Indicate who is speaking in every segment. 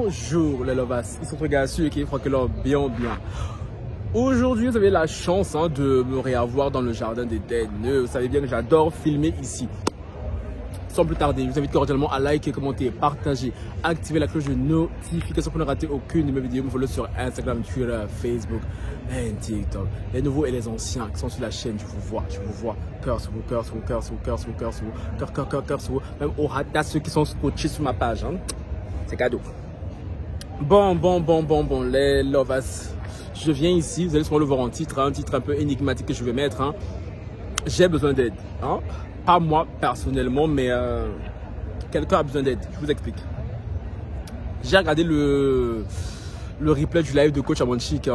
Speaker 1: Bonjour les lovas, ils sont très gars ceux qui croient que leur bien. Aujourd'hui, vous avez la chance de me réavoir dans le jardin d'Éden. Vous savez bien que j'adore filmer ici. Sans plus tarder, je vous invite cordialement à liker, commenter, partager, activer la cloche de notification pour ne rater aucune de mes vidéos. Me follow sur Instagram, Twitter, Facebook et TikTok. Les nouveaux et les anciens qui sont sur la chaîne, je vous vois. Cœur sur vous, cœur sur vous, cœur sur vous, cœur sur vous, cœur sur vous, cœur sur vous. Même au rata, ceux qui sont scotchés sur ma page. C'est cadeau. Bon, les lovas. Je viens ici, vous allez sûrement le voir en titre, un titre un peu énigmatique que je vais mettre. J'ai besoin d'aide. Pas moi personnellement, mais quelqu'un a besoin d'aide. Je vous explique. J'ai regardé le replay du live de coach Amonchik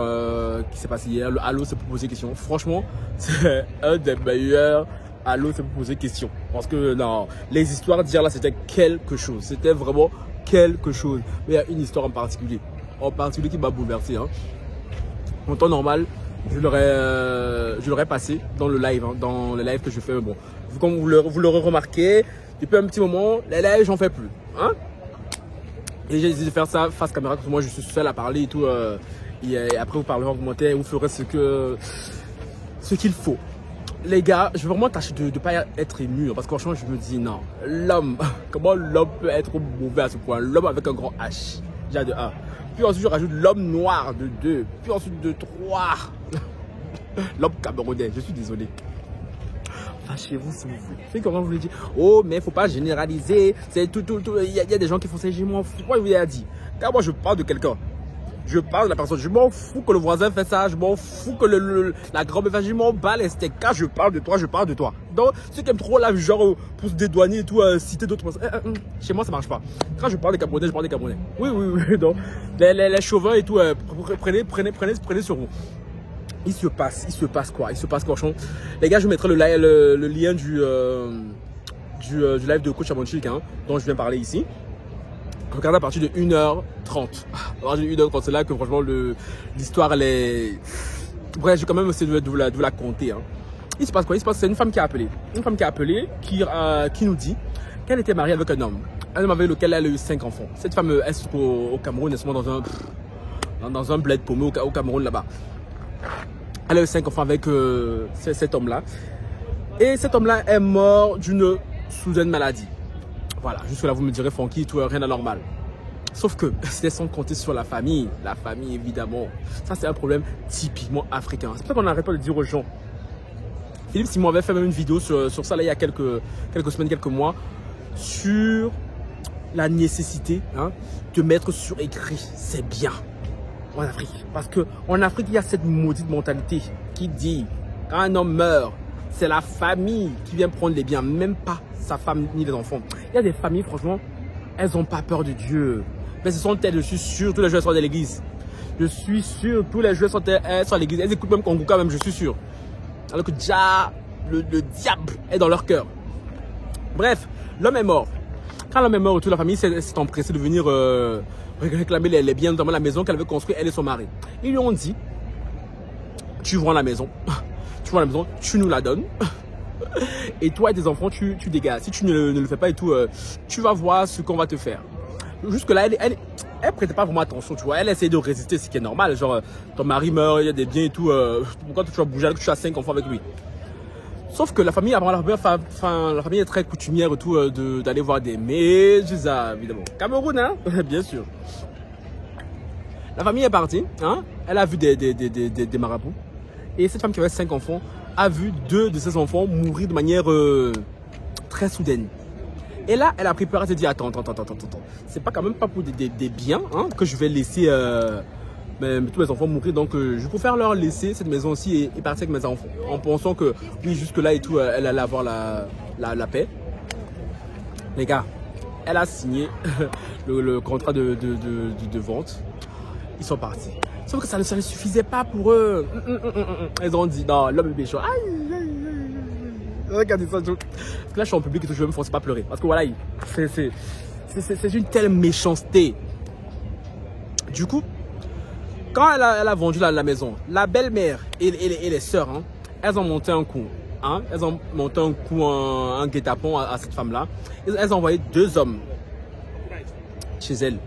Speaker 1: qui s'est passé hier. Le Allo, c'est pour poser question. Franchement, c'est un des meilleurs Allo, c'est pour poser question. Parce que non, les histoires d'hier là, c'était quelque chose. C'était vraiment quelque chose. Mais il y a une histoire en particulier qui m'a bouleversé. En temps normal, je l'aurais passé dans le live, dans les lives que je fais. Bon, comme vous l'aurez remarqué, depuis un petit moment, les lives, j'en fais plus. Et j'ai décidé de faire ça face caméra, parce que moi, je suis seul à parler et tout. Et après, vous parlerez en commentaire et vous ferez ce qu'il faut. Les gars, je vais vraiment tâcher de ne pas être ému, parce que franchement, je me dis, non, l'homme, comment l'homme peut être mauvais à ce point? L'homme avec un grand H, déjà de 1. Puis ensuite, je rajoute l'homme noir de 2. Puis ensuite, de 3. L'homme camerounais. Je suis désolé. Fâchez-vous si vous voulez. C'est comment vous voulez dire? Oh, mais il ne faut pas généraliser. C'est tout. Il y a des gens qui font ça. Je m'en fous. Moi, je vous ai dit. Car moi, je parle de quelqu'un. Je parle de la personne. Je m'en fous que le voisin fait ça. Je m'en fous que la grand-mère fait ça. Je m'en bats les steaks. Car je parle de toi, je parle de toi. Donc, ceux qui aiment trop là, genre, pour se dédouaner et tout, citer d'autres personnes. Chez moi, ça marche pas. Quand je parle des Camerounais, je parle des Camerounais. Oui. Donc, les chauvins et tout, prenez sur vous. Il se passe quoi? Les gars, je mettrai le lien du live de coach Amonchik, dont je viens parler ici. Regardez à partir de 1h30. À partir de 1h30, c'est là que franchement l'histoire elle est. Bref, j'ai quand même essayé de vous la compter. Il se passe quoi? C'est une femme qui a appelé. Qui nous dit qu'elle était mariée avec un homme. Un homme avec lequel elle a eu 5 enfants. Cette femme, elle se trouve au Cameroun, elle se trouve dans un bled paumé au Cameroun là-bas. Elle a eu 5 enfants avec cet homme-là. Et cet homme-là est mort d'une soudaine maladie. Voilà, jusque là vous me direz Francky, tout rien d'anormal. Sauf que c'était sans compter sur la famille. La famille évidemment. Ça c'est un problème typiquement africain. C'est pour ça qu'on n'arrête pas de dire aux gens. Philippe Simon avait fait même une vidéo sur ça là, il y a quelques semaines, quelques mois, sur la nécessité de mettre sur écrit. C'est bien en Afrique. Parce qu'en Afrique, il y a cette maudite mentalité qui dit quand un homme meurt, c'est la famille qui vient prendre les biens, même pas sa femme ni les enfants. Il y a des familles, franchement, elles n'ont pas peur de Dieu. Mais ce sont elles, je suis sûr, tous les joueurs sont à l'église. Je suis sûr, tous les joueurs sont à l'église. Elles écoutent même Konguka, même, je suis sûr. Alors que déjà, le diable est dans leur cœur. Bref, l'homme est mort. Quand l'homme est mort, toute la famille s'est empressée de venir réclamer les biens, notamment la maison qu'elle avait construite, elle et son mari. Ils lui ont dit, tu vends la maison. Tu nous la donnes. Et toi et tes enfants, tu dégages. Si tu ne le fais pas et tout, tu vas voir ce qu'on va te faire. Jusque là, elle prêtait pas vraiment attention, tu vois. Elle essayait de résister, ce qui est normal. Genre, ton mari meurt, il y a des biens et tout. Pourquoi tu vas bouger alors que tu as 5 enfants avec lui? Sauf que la famille, la famille est très coutumière et tout, d'aller voir des médusas, évidemment. Cameroun, bien sûr. La famille est partie, elle a vu des marabouts. Et cette femme qui avait 5 enfants a vu 2 de ses enfants mourir de manière très soudaine. Et là, elle a pris peur, elle s'est dit, attends. C'est pas quand même pas pour des biens que je vais laisser tous mes enfants mourir. Donc, je préfère leur laisser cette maison aussi et partir avec mes enfants. En pensant que, oui, jusque là et tout, elle allait avoir la paix. Les gars, elle a signé le contrat de vente. Ils sont partis. Sauf que ça ne suffisait pas pour eux. Ils ont dit, non, l'homme est méchant. Regardez ça. Là, je suis en public et tout, je vais me forcer pas à pleurer. Parce que voilà, c'est une telle méchanceté. Du coup, quand elle a vendu la maison, la belle-mère et les sœurs, elles ont monté un coup. Elles ont monté un coup, un guet-apens à cette femme-là. Elles ont envoyé 2 hommes chez elle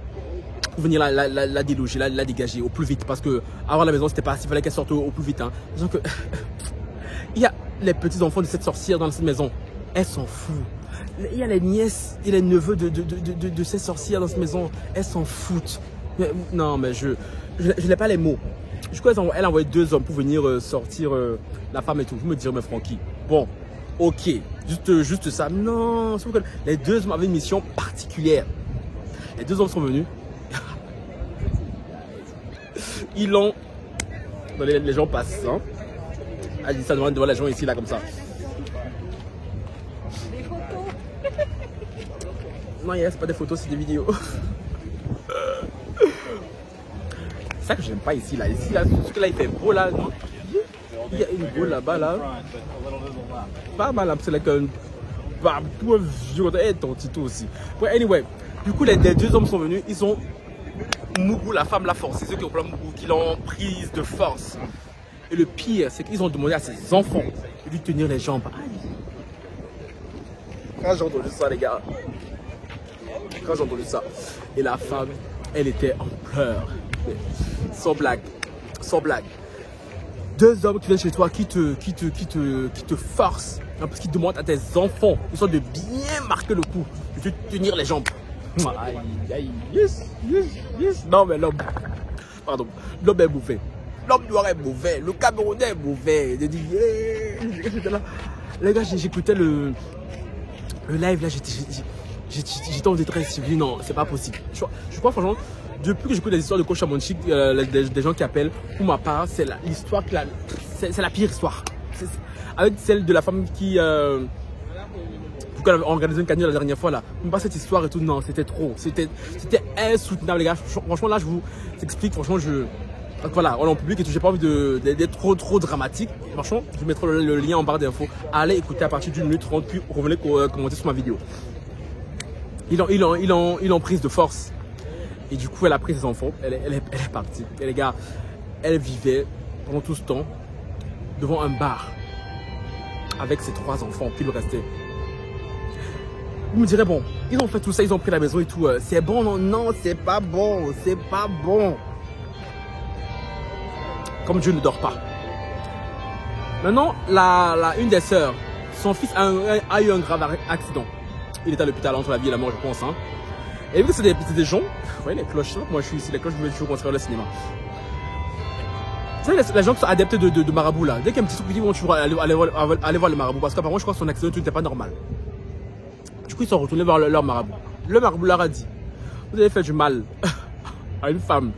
Speaker 1: pour venir la déloger, la dégager au plus vite. Parce que avant la maison, c'était pas assez, il fallait qu'elle sorte au plus vite. Hein. Disons que il y a les petits enfants de cette sorcière dans cette maison, elles s'en foutent. Il y a les nièces et les neveux de ces sorcières dans cette maison, elles s'en foutent. Mais, non, mais je n'ai pas les mots. Je crois qu'elle a envoyé 2 hommes pour venir sortir la femme et tout. Vous me direz, mais Francky, bon, ok, juste ça. Non, que les 2 hommes avaient une mission particulière. Les 2 hommes sont venus. Ils l'ont... Les gens passent, hein. Elle dit ça devant les gens ici, là, comme ça.
Speaker 2: Des photos.
Speaker 1: Non, c'est pas des photos, c'est des vidéos. C'est ça que j'aime pas ici, là. Ici, là, parce que là, il fait beau, là. Non? Il y a une boule là-bas, là. Pas mal, c'est là qu'un... Tout vieux. Et ton Tito aussi. Ouais, anyway. Du coup, les 2 hommes sont venus. Ils ont... Mougou, la femme, la force. C'est ceux qui ont plein Mougou, qui l'ont prise de force. Et le pire, c'est qu'ils ont demandé à ses enfants de lui tenir les jambes. Quand j'ai entendu ça, les gars. Quand j'ai entendu ça. Et la femme, elle était en pleurs. Sans blague. Sans blague. 2 hommes qui viennent chez toi, qui te forcent. Parce qu'ils demandent à tes enfants, ils sont de bien marquer le coup, de te tenir les jambes. Aïe, aïe, yes. Non, mais l'homme, pardon, l'homme est mauvais. L'homme noir est mauvais. Le Camerounais est mauvais. J'ai dit, j'étais là. Les gars, j'écoutais le live là, j'étais en détresse. J'ai dit, non, c'est pas possible. Je crois, franchement, depuis que j'écoute les histoires de Coach Amonchik, des gens qui appellent, pour ma part, c'est l'histoire, c'est la pire histoire. Avec celle de la femme qui. Pourquoi elle avait organisé une cagnotte la dernière fois là. Pas cette histoire et tout, non, c'était trop. C'était insoutenable, les gars. Franchement, là, je vous explique, franchement, donc voilà, on est en public et tout, j'ai pas envie d'être trop dramatique. Franchement, je mettrai le lien en barre d'infos. Allez écouter à partir d'1 minute 30, puis revenez commenter sur ma vidéo. Ils ont prise de force. Et du coup, elle a pris ses enfants, elle est partie. Et les gars, elle vivait pendant tout ce temps devant un bar avec ses 3 enfants qui lui restaient. Vous me direz, bon, ils ont fait tout ça, ils ont pris la maison et tout. C'est bon, non, non, c'est pas bon, c'est pas bon. Comme Dieu ne dort pas. Maintenant, une des sœurs, son fils a eu un grave accident. Il est à l'hôpital entre la vie et la mort, je pense. Hein. Et vu que c'est des gens, vous voyez les cloches, là, moi je suis ici, les cloches, je veux toujours construire le cinéma. Vous savez, les gens qui sont adeptes de marabout là, dès qu'il y a un petit truc qui dit, bon, tu vas aller voir le marabout, parce qu'apparemment, je crois que son accident n'était pas normal. Du coup, ils sont retournés voir leur marabout. Le marabout leur a dit, vous avez fait du mal à une femme.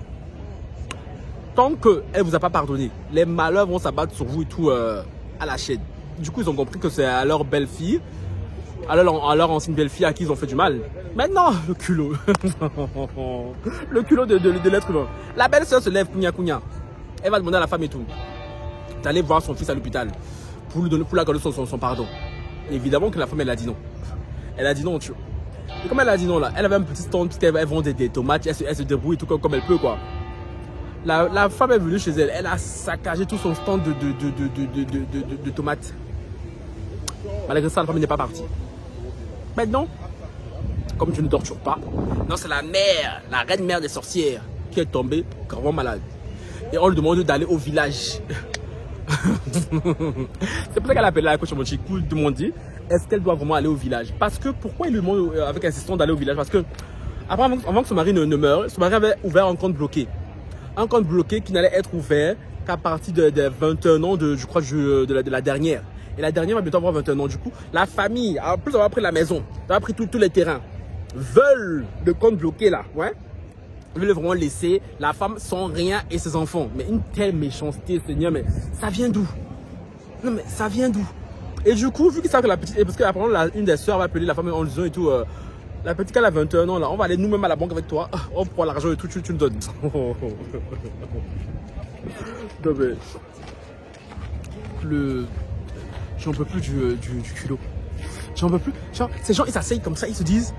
Speaker 1: Tant qu'elle ne vous a pas pardonné, les malheurs vont s'abattre sur vous et tout à la chaîne. Du coup, ils ont compris que c'est à leur belle-fille, à leur ancienne belle-fille à qui ils ont fait du mal. Maintenant, le culot. Le culot de l'être humain. La belle-sœur se lève, counia. Elle va demander à la femme et tout d'aller voir son fils à l'hôpital pour lui accorder son pardon. Et évidemment que la femme, elle a dit non. Elle a dit non, tu vois. Et comme elle a dit non, là, elle avait un petit stand, puisqu'elle vend des tomates, elle se débrouille tout comme elle peut, quoi. La femme est venue chez elle, elle a saccagé tout son stand de tomates. Malgré ça, la femme n'est pas partie. Maintenant, comme tu ne dors toujours pas, non, c'est la mère, la reine mère des sorcières, qui est tombée gravement malade. Et on lui demande d'aller au village. C'est pour ça qu'elle a appelé la coach Amonchik pour lui demander est-ce qu'elle doit vraiment aller au village. Parce que pourquoi il lui demande avec insistance d'aller au village? Parce que avant que son mari ne meure, son mari avait ouvert un compte bloqué. Un compte bloqué qui n'allait être ouvert qu'à partir de 21 ans je crois, de la dernière. Et la dernière va bientôt avoir 21 ans. Du coup, la famille, en plus d'avoir pris la maison, d'avoir pris tous les terrains, veulent le compte bloqué là. Ouais. Ils veulent vraiment laisser la femme sans rien et ses enfants. Mais une telle méchanceté, Seigneur, mais ça vient d'où? Non, mais ça vient d'où? Et du coup, vu qu'ils savent que la petite, parce qu'apparemment, une des soeurs va appeler la femme en disant et tout, la petite, elle a 21 ans là, on va aller nous-mêmes à la banque avec toi, on prend l'argent et tout, tu nous donnes. Non, mais j'en peux plus du culot. J'en peux plus. Genre, ces gens, ils s'asseyent comme ça, ils se disent,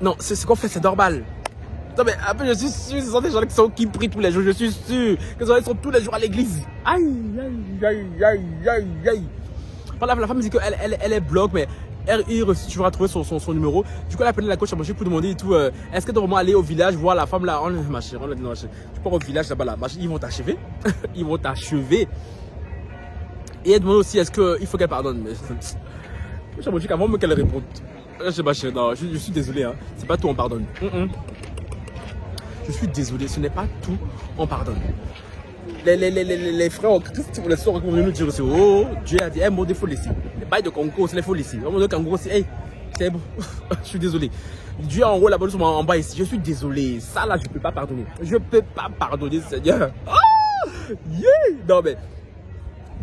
Speaker 1: non, c'est qu'on fait, c'est normal. Non, mais après, je suis sûr, ce sont des gens qui prient tous les jours, je suis sûr que ils sont tous les jours à l'église. Aïe, aïe, aïe, aïe, aïe, aïe. La femme dit qu'elle est bloque, mais il réussit toujours à trouver son numéro. Du coup, elle a appelé la coach à manger pour demander et tout, est-ce qu'elle doit vraiment aller au village voir la femme là? Ma chérie, on a dit non, tu pars au village là-bas là, ils vont t'achever. Ils vont t'achever. Et elle demande aussi, est-ce qu'il faut qu'elle pardonne? Mais je me dis qu'avant qu'elle réponde. Ma chérie, non, je suis désolé, hein. C'est pas tout, on pardonne. Je suis désolé, ce n'est pas tout, on pardonne. Les frères en Christ, les soeurs vont nous dire aussi, oh, Dieu a dit, hey, il faut laisser. Les bails de Congo, c'est les faut laisser. Le Congo, c'est, hey, c'est bon, je suis désolé. Dieu en haut, là-bas, en bas ici, je suis désolé. Ça, là, je ne peux pas pardonner. Je ne peux pas pardonner, Seigneur. Oh, yeah. Non, mais,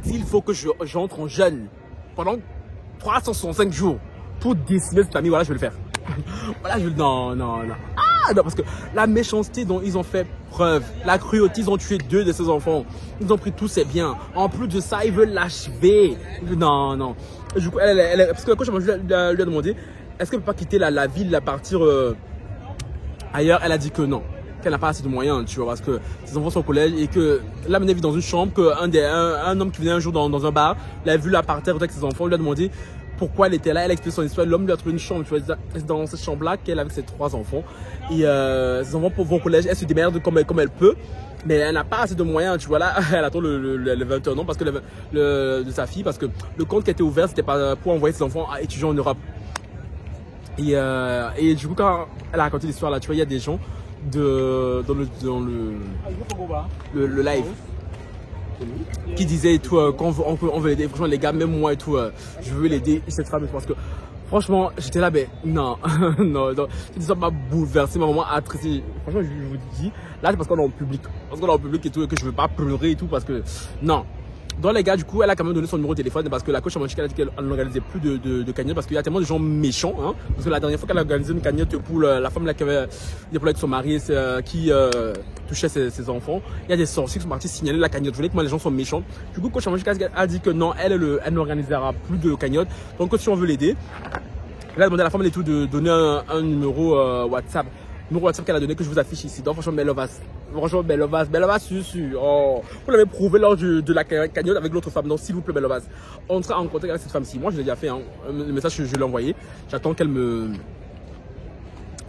Speaker 1: s'il faut que j'entre en jeûne pendant 365 jours pour décimer cette famille, voilà, je vais le faire. Voilà, non. Ah, non, parce que la méchanceté dont ils ont fait preuve, la cruauté, ils ont tué 2 de ses enfants. Ils ont pris tous ses biens. En plus de ça, ils veulent l'achever. Non. Du coup, parce que la coach lui a demandé, est-ce qu'elle ne peut pas quitter la ville, à partir ailleurs? Elle a dit que non, qu'elle n'a pas assez de moyens, tu vois, parce que ses enfants sont au collège et que là, elle vit dans une chambre, qu'un homme qui venait un jour dans un bar, l'a vu là par terre avec ses enfants, lui a demandé pourquoi elle était là, elle a expliqué son histoire. L'homme lui a trouvé une chambre, tu vois, c'est dans cette chambre-là qu'elle a avec ses 3 enfants. Et ses enfants vont au collège, elle se démerde comme elle peut, mais elle n'a pas assez de moyens, tu vois. Là, elle attend le 21 ans parce que de sa fille, parce que le compte qui était ouvert, c'était pas pour envoyer ses enfants à étudier en Europe. Et du coup, quand elle a raconté l'histoire là, tu vois, il y a des gens dans le live qui disait et tout, qu'on veut l'aider. Franchement, les gars, même moi et tout, je veux l'aider, cette femme, parce que franchement, j'étais là, mais non. Cette histoire m'a bouleversé, m'a vraiment attristé. Franchement, je vous dis, là, c'est parce qu'on est en public. Parce qu'on est en public et tout, et que je veux pas pleurer et tout, parce que non. Donc les gars, du coup, elle a quand même donné son numéro de téléphone parce que la coach a dit qu'elle n'organisait plus de cagnotte parce qu'il y a tellement de gens méchants. Hein, parce que la dernière fois qu'elle a organisé une cagnotte pour la femme là, qui avait des problèmes avec son mari, qui touchait ses enfants, il y a des sorciers qui sont partis signaler la cagnotte. Vous voyez comment les gens sont méchants. Du coup, coach a dit que non, elle n'organisera plus de cagnotte. Donc si on veut l'aider, elle a demandé à la femme et tout de donner un numéro WhatsApp. Numéro WhatsApp qu'elle a donné que je vous affiche ici. Donc franchement, Belovas. Franchement, Belovas, sûr. Oh, vous l'avez prouvé lors de la cagnotte avec l'autre femme. Donc s'il vous plaît, Belovas, entrez en contact avec cette femme-ci. Moi, je l'ai déjà fait. Hein. Le message, je l'ai envoyé. J'attends qu'elle me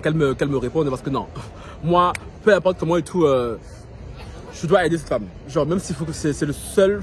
Speaker 1: réponde parce que non. Moi, peu importe comment et tout, je dois aider cette femme. Genre, même s'il faut que c'est le seul.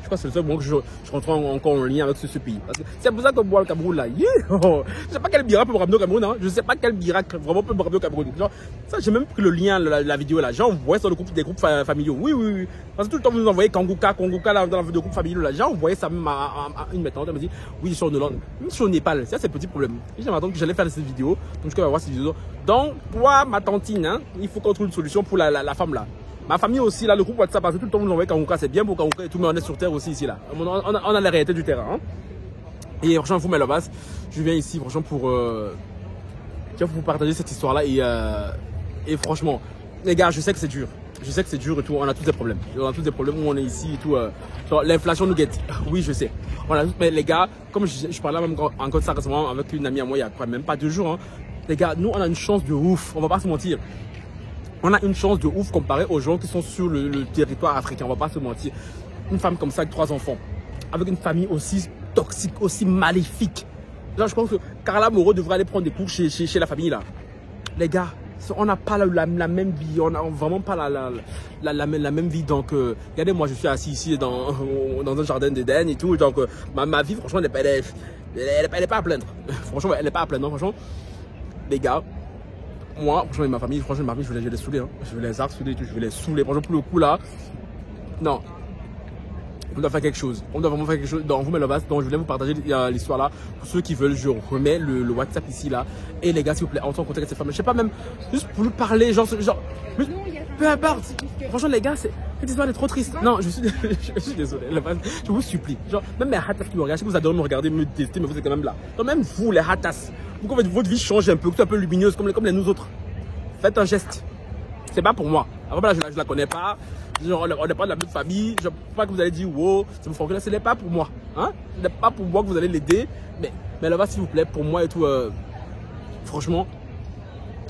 Speaker 1: Je crois que c'est le seul moment que je rentre encore en lien avec ce pays. C'est pour ça que moi, le Cameroun, là, je sais pas quel miracle peut me ramener au Cameroun. Hein. Je sais pas quel miracle vraiment peut me ramener au Cameroun. Genre, ça, j'ai même pris le lien, la vidéo là. J'ai envoyé ça dans des groupes familiaux. Oui. Parce que tout le temps, vous nous envoyez Kanguka là, dans la vidéo groupe familiaux là. J'ai envoyé ça même à une maintenant. Elle me dit, oui, je suis en Hollande. Même si je suis au Népal, c'est un petit problème. J'ai l'impression que j'allais faire cette vidéo. Donc, je vais voir cette vidéo. Donc, toi, ma tantine, hein, il faut qu'on trouve une solution pour la femme là. Ma famille aussi, là, le groupe WhatsApp, parce que tout le temps, vous envoyez Kanguka, c'est bien pour Kanguka et tout, mais on est sur terre aussi, ici, là. On a la réalité du terrain. Hein. Et franchement, vous, Belovas, je viens ici, franchement, pour vous partager cette histoire-là. Et franchement, les gars, je sais que c'est dur. Je sais que c'est dur et tout, on a tous des problèmes. On a tous des problèmes où on est ici et tout. L'inflation nous guette. Oui, je sais. Mais les gars, comme je parlais même encore de ça récemment avec une amie à moi, il y a même pas 2 jours. Hein. Les gars, nous, on a une chance de ouf. On va pas se mentir. On a une chance de ouf comparé aux gens qui sont sur le territoire africain. On va pas se mentir. Une femme comme ça avec 3 enfants, avec une famille aussi toxique, aussi maléfique. Là, je pense que Carla Moreau devrait aller prendre des cours chez la famille là. Les gars, on n'a pas la même vie. On n'a vraiment pas la même vie. Donc, regardez, moi, je suis assis ici dans un jardin d'Éden et tout. Donc, ma vie, franchement, elle n'est pas à plaindre. Franchement, elle n'est pas à plaindre. Non, franchement, les gars. Moi, franchement, ma famille, je vais les saouler. Hein. Je vais les harceler, je vais les saouler. Franchement, pour le coup, là, non. On doit faire quelque chose. On doit vraiment faire quelque chose. Donc, vous, Belovas, donc je voulais vous partager l'histoire là. Pour ceux qui veulent, je remets le WhatsApp ici, là. Et les gars, s'il vous plaît, entrez en contact avec cette femme. Je sais pas, même, juste pour lui parler, genre peu importe. Franchement, les gars, cette histoire est trop triste. Non, je suis désolé. Je vous supplie. Genre, même les hatas qui me regardent, je sais que vous adorez me regarder, me tester, mais vous êtes quand même là. Donc, même vous, les hatas, pourquoi votre vie change un peu, que c'est un peu lumineuse comme les nous autres. Faites un geste. C'est pas pour moi. Après, là, je la connais pas. Genre, on n'est pas de la même famille. Je ne sais pas que vous allez dire, wow, c'est mon frère. Ce n'est pas pour moi. Hein? Ce n'est pas pour moi que vous allez l'aider. Mais là-bas, s'il vous plaît, pour moi et tout, franchement,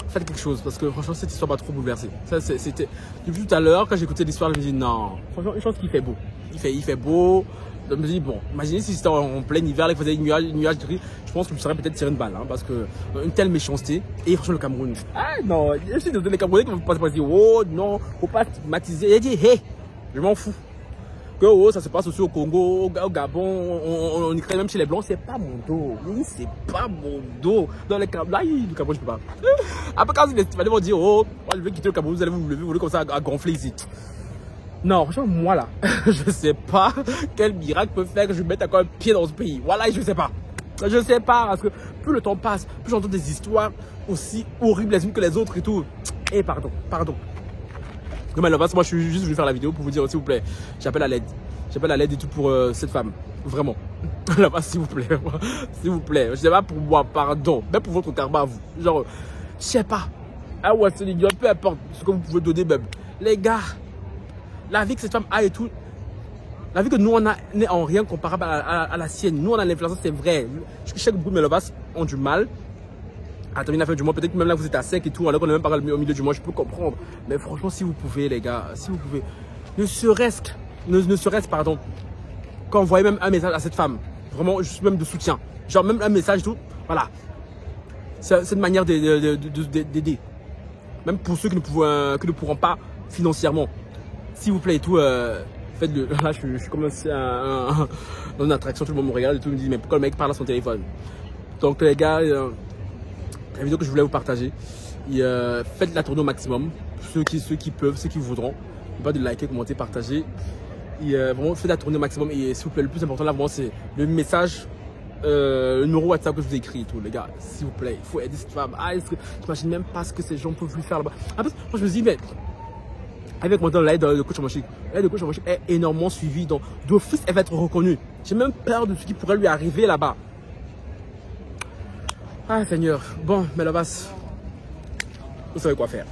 Speaker 1: faites quelque chose. Parce que franchement, cette histoire m'a trop bouleversé. C'était depuis tout à l'heure, quand j'écoutais l'histoire, je me dis, non, franchement, une chose qui fait beau. Il fait beau. je me dis, bon, imaginez si c'était en plein hiver, là, il faisait nuage gris, je pense que je serais peut-être tiré une balle, hein, parce que une telle méchanceté. Et franchement, le Cameroun. Ah non, je suis désolé, les Camerounais qui vont pas se dire, oh non, faut pas stigmatiser. Il a dit, hé, je m'en fous. Que oh, ça se passe aussi au Congo, au Gabon, on y crée même chez les Blancs, c'est pas mon dos. Oui, c'est pas mon dos. Dans les Cameroun, là, le Cameroun, je peux pas. Après, quand les Estivaliers vont dire, oh, moi, je vais quitter le Cameroun, vous allez vous lever, vous voulez comme ça à gonfler ici. Non, franchement, moi là, je sais pas quel miracle peut faire que je mette encore un pied dans ce pays. Voilà, je sais pas. Je sais pas, parce que plus le temps passe, plus j'entends des histoires aussi horribles les unes que les autres et tout. Et pardon. Non, mais là, moi, je suis juste venu faire la vidéo pour vous dire, s'il vous plaît, j'appelle à l'aide. J'appelle à l'aide et tout pour cette femme. Vraiment. Là-bas, s'il vous plaît. S'il vous plaît. Je sais pas pour moi, pardon. Même pour votre karma à vous. Genre, je sais pas. Ah ouais, c'est l'idiot, peu importe ce que vous pouvez donner, même. Les gars. La vie que cette femme a et tout, la vie que nous on a n'est en rien comparable à la sienne. Nous on a l'inflation, c'est vrai. Je sais que beaucoup de mes lovas ont du mal à terminer la fin du mois. Peut-être que même là vous êtes à 5 et tout, alors qu'on est même pas au milieu du mois, je peux comprendre. Mais franchement, si vous pouvez, les gars, si vous pouvez, ne serait-ce, pardon, qu'envoyer même un message à cette femme. Vraiment, juste même de soutien. Genre même un message, tout. Voilà. C'est une manière d'aider. Même pour ceux qui ne pourront pas financièrement. S'il vous plaît et tout, faites-le. Là, je suis comme dans une attraction, tout le monde me regarde et tout, me dit, mais pourquoi le mec parle à son téléphone? Donc, les gars, la vidéo que je voulais vous partager, faites la tournée au maximum. Ceux qui peuvent, ceux qui voudront. N'oubliez pas de liker, commenter, partager. Et vraiment, faites la tournée au maximum. Et s'il vous plaît, le plus important là, vraiment, c'est le message, le numéro WhatsApp que je vous ai écrit et tout, les gars. S'il vous plaît, il faut aider cette femme. Ah, j'imagine même pas ce que ces gens peuvent lui faire là-bas. En plus, moi, je me dis, mais. Avec moi dans l'aide de coach Amachik. L'aide de coach Amachik est énormément suivie. Donc, d'office, elle va être reconnue. J'ai même peur de ce qui pourrait lui arriver là-bas. Ah, Seigneur. Bon, mais là-bas, vous savez quoi faire.